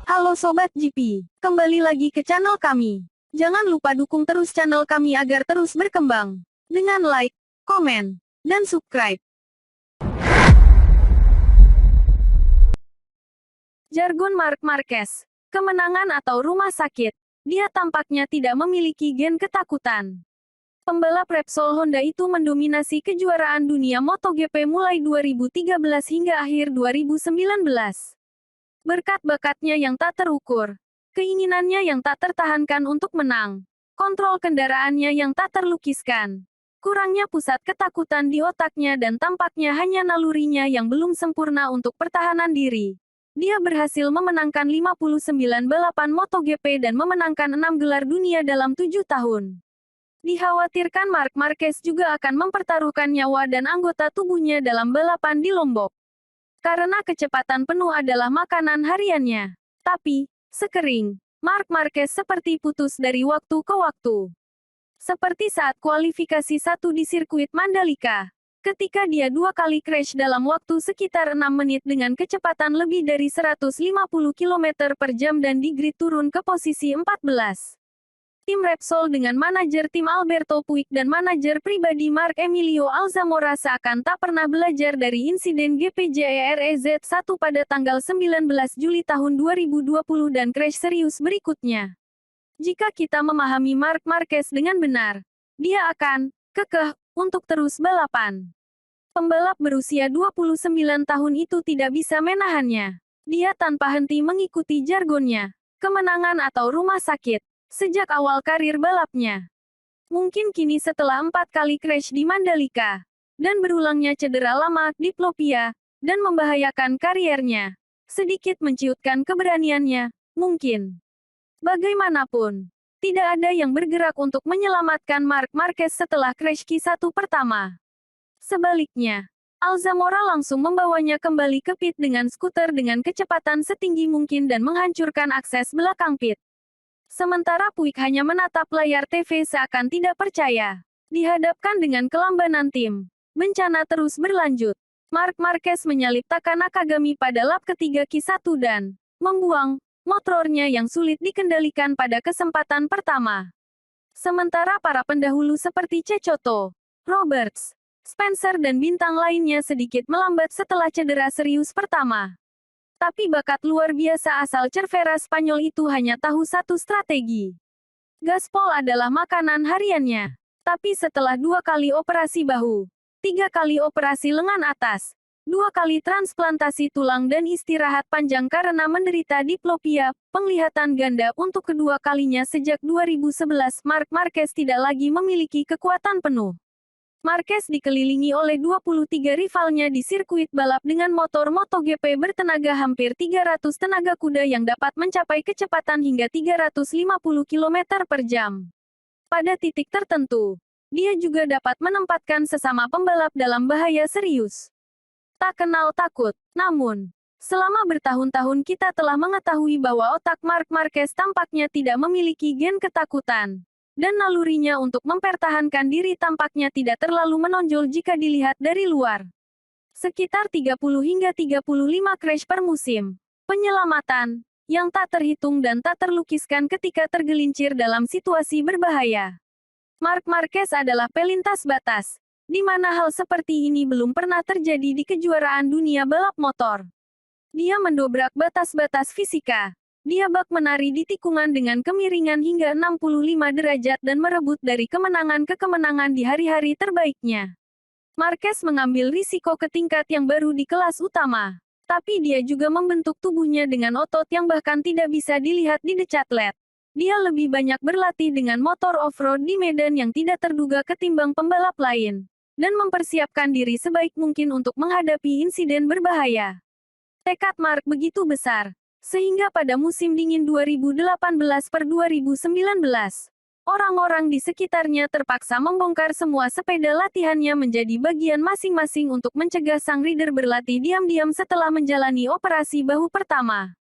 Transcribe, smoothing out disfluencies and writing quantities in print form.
Halo Sobat GP, kembali lagi ke channel kami. Jangan lupa dukung terus channel kami agar terus berkembang. Dengan like, komen, dan subscribe. Jargon Marc Marquez. Kemenangan atau rumah sakit. Dia tampaknya tidak memiliki gen ketakutan. Pembalap Repsol Honda itu mendominasi kejuaraan dunia MotoGP mulai 2013 hingga akhir 2019. Berkat bakatnya yang tak terukur, keinginannya yang tak tertahankan untuk menang, kontrol kendaraannya yang tak terlukiskan, kurangnya pusat ketakutan di otaknya dan tampaknya hanya nalurinya yang belum sempurna untuk pertahanan diri. Dia berhasil memenangkan 59 balapan MotoGP dan memenangkan 6 gelar dunia dalam 7 tahun. Dikhawatirkan Marc Marquez juga akan mempertaruhkan nyawa dan anggota tubuhnya dalam balapan di Lombok. Karena kecepatan penuh adalah makanan hariannya. Tapi, sekering, Marc Marquez seperti putus dari waktu ke waktu. Seperti saat kualifikasi 1 di sirkuit Mandalika. Ketika dia 2 kali crash dalam waktu sekitar 6 menit dengan kecepatan lebih dari 150 km per jam dan di grid turun ke posisi 14. Tim Repsol dengan manajer tim Alberto Puig dan manajer pribadi Marc Emilio Alzamora seakan tak pernah belajar dari insiden GP JREZ1 pada tanggal 19 Juli tahun 2020 dan crash serius berikutnya. Jika kita memahami Marc Marquez dengan benar, dia akan kekeh untuk terus balapan. Pembalap berusia 29 tahun itu tidak bisa menahannya. Dia tanpa henti mengikuti jargonnya, kemenangan atau rumah sakit. Sejak awal karir balapnya. Mungkin kini setelah 4 kali crash di Mandalika, dan berulangnya cedera lama di Plopia, dan membahayakan kariernya, sedikit menciutkan keberaniannya, mungkin. Bagaimanapun, tidak ada yang bergerak untuk menyelamatkan Marc Marquez setelah crash Q1 pertama. Sebaliknya, Alzamora langsung membawanya kembali ke pit dengan skuter dengan kecepatan setinggi mungkin dan menghancurkan akses belakang pit. Sementara Puig hanya menatap layar TV seakan tidak percaya. Dihadapkan dengan kelambanan tim, bencana terus berlanjut. Marc Marquez menyalip Taka Nakagami pada lap ketiga Q1 dan membuang motornya yang sulit dikendalikan pada kesempatan pertama. Sementara para pendahulu seperti Cecotto, Roberts, Spencer dan bintang lainnya sedikit melambat setelah cedera serius pertama. Tapi bakat luar biasa asal Cervera Spanyol itu hanya tahu satu strategi. Gaspol adalah makanan hariannya. Tapi setelah 2 kali operasi bahu, 3 kali operasi lengan atas, 2 kali transplantasi tulang dan istirahat panjang karena menderita diplopia, penglihatan ganda untuk kedua kalinya sejak 2011, Marc Marquez tidak lagi memiliki kekuatan penuh. Marquez dikelilingi oleh 23 rivalnya di sirkuit balap dengan motor MotoGP bertenaga hampir 300 tenaga kuda yang dapat mencapai kecepatan hingga 350 km per jam. Pada titik tertentu, dia juga dapat menempatkan sesama pembalap dalam bahaya serius. Tak kenal takut, namun, selama bertahun-tahun kita telah mengetahui bahwa otak Marc Marquez tampaknya tidak memiliki gen ketakutan. Dan nalurinya untuk mempertahankan diri tampaknya tidak terlalu menonjol jika dilihat dari luar. Sekitar 30 hingga 35 crash per musim. Penyelamatan, yang tak terhitung dan tak terlukiskan ketika tergelincir dalam situasi berbahaya. Marc Marquez adalah pelintas batas, di mana hal seperti ini belum pernah terjadi di kejuaraan dunia balap motor. Dia mendobrak batas-batas fisika. Dia bak menari di tikungan dengan kemiringan hingga 65 derajat dan merebut dari kemenangan ke kemenangan di hari-hari terbaiknya. Marquez mengambil risiko ke tingkat yang baru di kelas utama. Tapi dia juga membentuk tubuhnya dengan otot yang bahkan tidak bisa dilihat di Decathlon. Dia lebih banyak berlatih dengan motor off-road di medan yang tidak terduga ketimbang pembalap lain. Dan mempersiapkan diri sebaik mungkin untuk menghadapi insiden berbahaya. Tekad Marc begitu besar. Sehingga pada musim dingin 2018-2019, orang-orang di sekitarnya terpaksa membongkar semua sepeda latihannya menjadi bagian masing-masing untuk mencegah sang rider berlatih diam-diam setelah menjalani operasi bahu pertama.